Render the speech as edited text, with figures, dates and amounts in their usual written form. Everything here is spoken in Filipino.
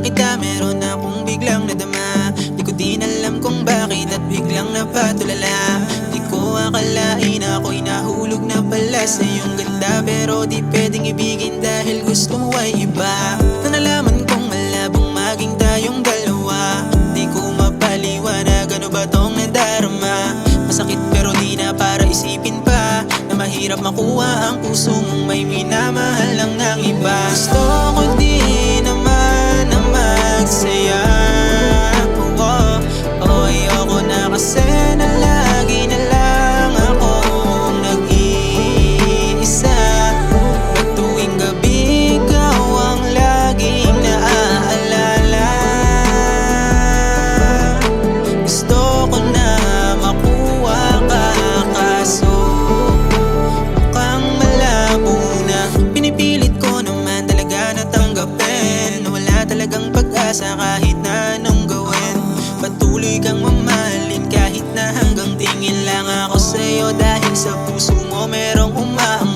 kita meron akong biglang nadama. Di ko din alam kung bakit at biglang napatulala. Di ko akalain ako'y nahulog na pala sa iyong ganda. Pero di pwedeng ibigin dahil gusto mo ay iba. Na nalaman kong malabong maging tayong dalawa. Di ko mapaliwanag ano ba tong nadarama. Masakit pero di na para isipin pa na mahirap makuha ang puso mong may minamahal lang ng iba. Gusto ko di naman na magsaya, ayoko na kasi na lagi na lang akong nag-iisa. Pag tuwing gabi ikaw ang laging naaalala. Gusto ko na makuha ka kaso mukhang malabo na. Pinipilit ko naman talaga na tanggapin na wala talagang pag-asa kahit na anong gawin. Patuloy kang mamahalin kahit na hanggang tingin lang ako sa'yo. Dahil sa puso mo merong umaang